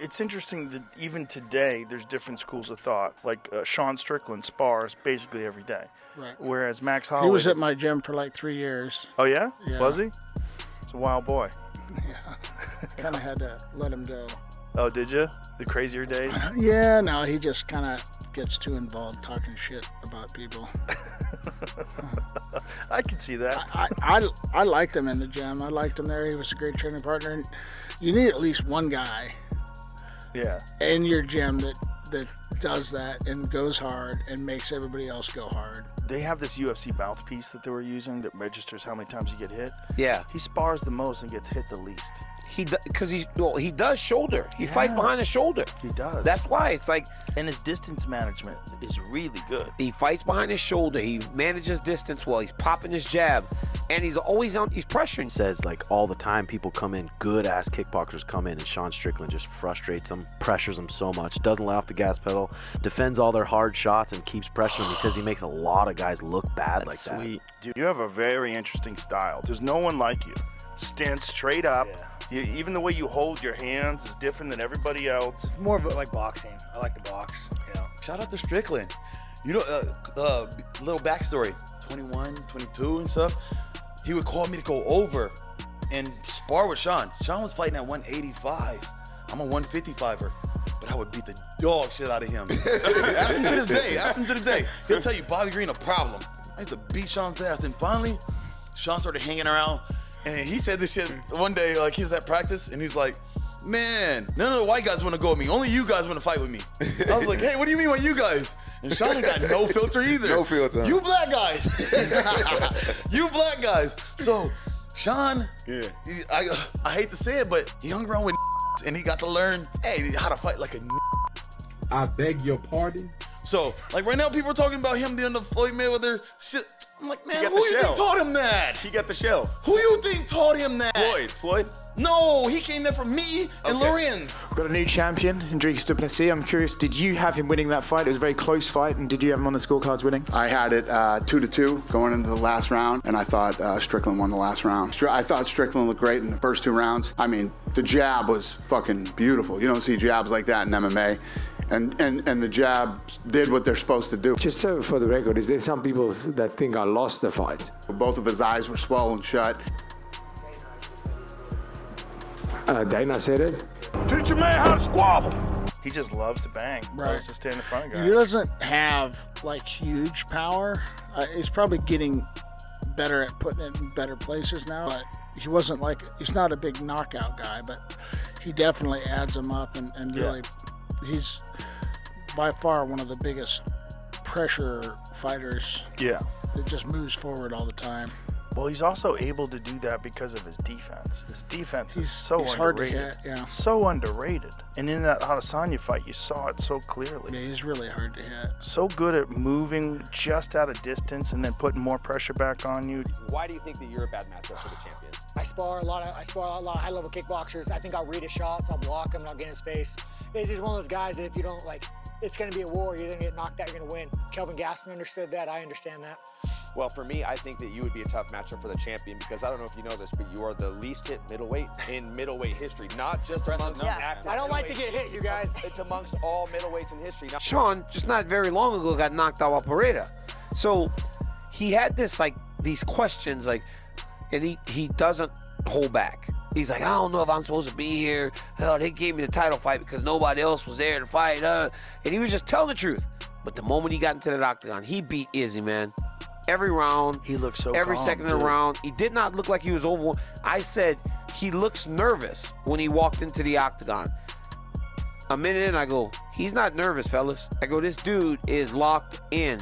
It's interesting that even today there's different schools of thought. Like Šon Strikland spars basically every day. Right. Whereas Max Holloway... He was at my gym for like 3 years. Oh, yeah? Yeah. Was he? He's a wild boy. Yeah. Kind of had to let him go. Oh, did you? The crazier days? Yeah, no, he just kind of gets too involved talking shit about people. I can see that. I liked him in the gym. I liked him there. He was a great training partner. You need at least one guy in your gym that does that and goes hard and makes everybody else go hard. They have this UFC mouthpiece that they were using that registers how many times you get hit. Yeah. He spars the most and gets hit the least. Because he does shoulder. He fights behind the shoulder. He does. That's why it's like... And his distance management is really good. He fights behind his shoulder. He manages distance well. He's popping his jab. And he's always on, he's pressuring. Says like all the time people come in, good ass kickboxers come in, and Šon Strikland just frustrates them, pressures them so much, doesn't let off the gas pedal, defends all their hard shots and keeps pressuring them. He says he makes a lot of guys look bad. That's like sweet. That. Dude, you have a very interesting style. There's no one like you. Stand straight up. Yeah. Even the way you hold your hands is different than everybody else. It's more of like boxing. I like the box. You know. Shout out to Strickland. You know, little backstory. 21, 22 and stuff. He would call me to go over and spar with Šon. Šon was fighting at 185. I'm a 155er, but I would beat the dog shit out of him. Ask him to this day. Ask him to this day. He'll tell you Bobby Green a problem. I used to beat Šon's ass, and finally, Šon started hanging around. And he said this shit one day, like he was at practice, and he's like, man, none of the white guys want to go with me. Only you guys want to fight with me. I was like, hey, what do you mean by you guys? And Šon got no filter either. No filter. You black guys. You black guys. So Šon, I hate to say it, but he hung around with and he got to learn, hey, how to fight like a I beg your pardon? So, like right now, people are talking about him being the Floyd Mayweather shit. I'm like, man, who you think taught him that? He got the shell. Who you think taught him that? Floyd? No, he came there from me and Lorenz. We've got a new champion, Hendricks du Plessis. I'm curious, did you have him winning that fight? It was a very close fight, and did you have him on the scorecards winning? I had it 2-2 going into the last round, and I thought Strickland won the last round. I thought Strickland looked great in the first 2 rounds. I mean, the jab was fucking beautiful. You don't see jabs like that in MMA. And the jabs did what they're supposed to do. Just so for the record, is there some people that think I lost the fight? Both of his eyes were swollen shut. Dana said it. Teach a man how to squabble. He just loves to bang. Right. Loves to stand in front of guys. He doesn't have like huge power. He's probably getting better at putting it in better places now. But he wasn't like, he's not a big knockout guy, but he definitely adds them up and really, he's by far one of the biggest pressure fighters. Yeah. That just moves forward all the time. Well, he's also able to do that because of his defense. His defense is so underrated. Hard to hit, yeah. So underrated. And in that Adesanya fight, you saw it so clearly. Yeah, he's really hard to hit. So good at moving just out of distance and then putting more pressure back on you. Why do you think that you're a bad matchup for the champion? I spar a lot of high-level kickboxers. I think I'll read his shots, I'll block him, and I'll get in his face. He's just one of those guys that if you don't, like, it's going to be a war. You're going to get knocked out, you're going to win. Kelvin Gaston understood that. I understand that. Well, for me, I think that you would be a tough matchup for the champion because I don't know if you know this, but you are the least hit middleweight in middleweight history, not just amongst active I don't like to get hit, you guys. It's amongst all middleweights in history. Now, Šon, just not very long ago, got knocked out by Pereira. So he had this, like, these questions, like, and he doesn't hold back. He's like, I don't know if I'm supposed to be here. Hell, they gave me the title fight because nobody else was there to fight. And he was just telling the truth. But the moment he got into the octagon, he beat Izzy, man. Every round. He looked so every calm, second of the round. He did not look like he was over. I said he looks nervous when he walked into the octagon. A minute in, I go, he's not nervous, fellas. I go, this dude is locked in.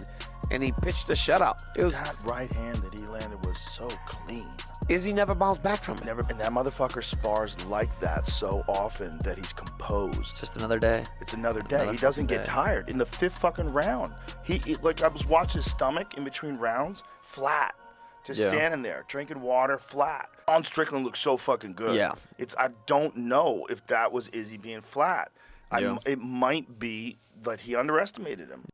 And he pitched a shutout. It was, that right hand that he landed was so clean. Izzy never bounced back from it. Never, and that motherfucker spars like that so often that he's composed. Just another day. It's another day. He doesn't get tired. In the 5th fucking round, he like, I was watching his stomach in between rounds, flat. Just standing there, drinking water, flat. Šon Strikland looks so fucking good. Yeah. I don't know if that was Izzy being flat. It might be that he underestimated him.